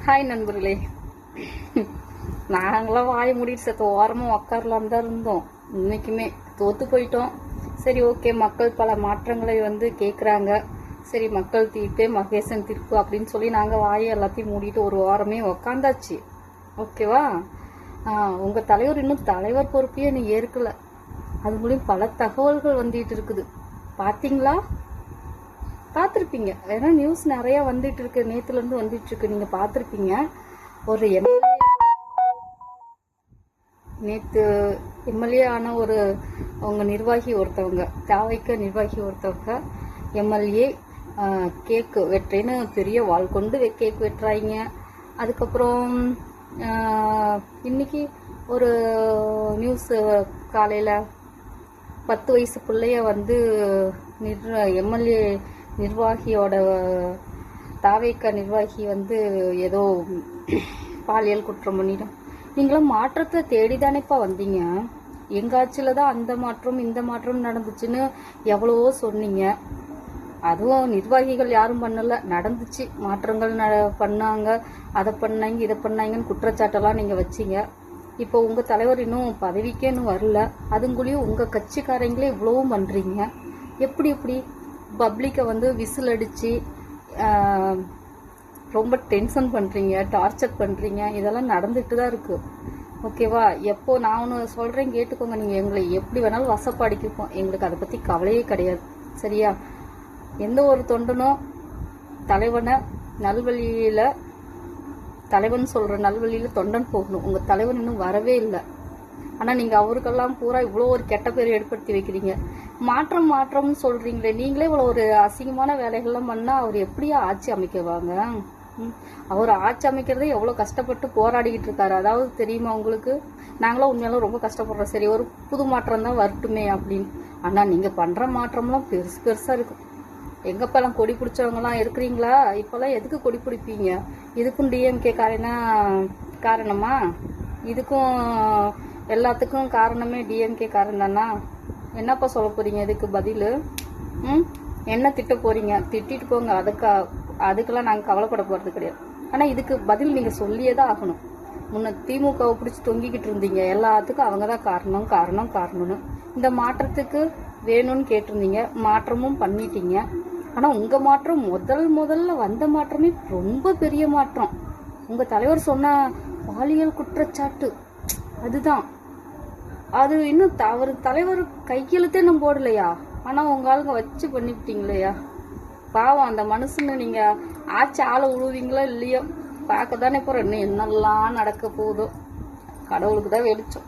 Hi நண்பர்களே. நாங்களாம் வாய மூடிட்டு சேர்த்து ஓரமாக உக்காரலாம் தான் இருந்தோம். இன்னைக்குமே தோத்து போயிட்டோம். சரி, ஓகே, மக்கள் பல மாற்றங்களை கேட்குறாங்க. சரி, மக்கள் தீர்ப்பே மகேசன் தீர்ப்பு அப்படின்னு சொல்லி நாங்கள் வாயை எல்லாத்தையும் மூடிட்டு ஒரு வாரமே உக்காந்தாச்சு. ஓகேவா? உங்கள் தலைவர் இன்னும் தலைவர் பொறுப்பையே நீ ஏற்கல. அது மூலியம் பல தகவல்கள் வந்துட்டு இருக்குது. பார்த்தீங்களா? பார்த்துருப்பீங்க. ஏன்னா நியூஸ் நிறையா வந்துட்டு இருக்கு, நேற்றுலேருந்து வந்துட்டு இருக்கு. நீங்கள் பார்த்துருப்பீங்க. ஒரு நேற்று எம்எல்ஏ ஆன ஒரு அவங்க நிர்வாகி ஒருத்தவங்க, தாவைக்க நிர்வாகி ஒருத்தவங்க எம்எல்ஏ கேக்கு வெட்டுறேன்னு பெரிய வாள் கொண்டு கேக் வெட்டுறாங்க. அதுக்கப்புறம் இன்னைக்கு ஒரு நியூஸ் காலையில் 10 வயசு பிள்ளைய எம்எல்ஏ நிர்வாகியோட தாவேக்கா நிர்வாகி ஏதோ பாலியல் குற்றம் பண்ணிடும். நீங்களும் மாற்றத்தை தேடிதானேப்பா வந்தீங்க. எங்க ஆட்சியில தான் அந்த மாற்றம் இந்த மாற்றம் நடந்துச்சுன்னு எவ்வளவோ சொன்னீங்க. அதுவும் நிர்வாகிகள் யாரும் பண்ணல, நடந்துச்சு. மாற்றங்கள் பண்ணாங்க, அதை பண்ணாங்க, இதை பண்ணாங்கன்னு குற்றச்சாட்டெல்லாம் நீங்க வச்சீங்க. இப்போ உங்க தலைவர் இன்னும் பதவிக்கே இன்னும் வரல. அதுங்குள்ளேயும் உங்க கட்சிக்காரங்களே இவ்வளவும் பண்றீங்க. எப்படி பப்ளிக்கை விசில் அடிச்சு ரொம்ப டென்ஷன் பண்றீங்க, டார்ச்சர் பண்றீங்க. இதெல்லாம் நடந்துட்டு தான் இருக்கு. ஓகேவா? எப்போ நான் ஒன்று சொல்றேன், கேட்டுக்கோங்க. நீங்க எங்களை எப்படி வேணாலும் வசப்பாடிக்குப்போம், எங்களுக்கு அதை பத்தி கவலையே கிடையாது. சரியா? எந்த ஒரு தொண்டனும் தலைவனை நல்வழியில, தலைவன் சொல்ற நல்வழியில தொண்டன் போகணும். உங்க தலைவன் இன்னும் வரவே இல்லை. ஆனா நீங்க அவருக்கெல்லாம் பூரா இவ்வளோ ஒரு கெட்ட பேர் ஏற்படுத்தி வைக்கிறீங்க. மாற்றம்னு சொல்றீங்களே, நீங்களே இவ்வளோ ஒரு அசிங்கமான வேலைகள்லாம் பண்ணா அவர் எப்படியா ஆட்சி அமைக்கவாங்க? அவர் ஆட்சி அமைக்கிறதே எவ்வளோ கஷ்டப்பட்டு போராடிக்கிட்டு இருக்காரு. அதாவது தெரியுமா உங்களுக்கு? நாங்களும் உண்மையாலும் ரொம்ப கஷ்டப்படுறோம். சரி, ஒரு புது மாற்றம் தான் வரட்டுமே அப்படின்னு. ஆனா நீங்க பண்ற மாற்றம்லாம் பெருசா இருக்கு. எங்கப்பெல்லாம் கொடி பிடிச்சவங்கலாம் இருக்கிறீங்களா? இப்பெல்லாம் எதுக்கு கொடி பிடிப்பீங்க? இதுக்கும் டிஎம்கே காரணமா? இதுக்கும் எல்லாத்துக்கும் காரணமே டிஎம்கே காரணம் தானா? என்னப்பா சொல்ல போறீங்க? இதுக்கு பதில் என்ன திட்ட போறீங்க? திட்டிட்டு போங்க. அதுக்கெல்லாம் நாங்கள் கவலைப்பட போறது கிடையாது. ஆனா இதுக்கு பதில் நீங்க சொல்லியே தான் ஆகணும். முன்ன திமுகவை பிடிச்சி தொங்கிக்கிட்டு இருந்தீங்க. எல்லாத்துக்கும் அவங்க தான் காரணம்னு. இந்த மாற்றத்துக்கு வேணும்னு கேட்டிருந்தீங்க, மாற்றமும் பண்ணிட்டீங்க. ஆனா உங்க மாற்றம் முதல்ல வந்த மாற்றமே ரொம்ப பெரிய மாற்றம். உங்க தலைவர் சொன்ன பாலியல் குற்றச்சாட்டு, அதுதான். அது இன்னும் அவர் தலைவர் கையெழுத்தே இன்னும் போடலையா? ஆனா உங்க ஆளுங்க வச்சு பண்ணிவிட்டீங்களையா? பாவம் அந்த மனுஷன்னு. நீங்க ஆட்சி ஆளை உழுவீங்களோ இல்லையோ, பார்க்க தானே போற. இன்னும் என்னெல்லாம் நடக்க போகுதோ கடவுளுக்கு தான் வெளிச்சம்.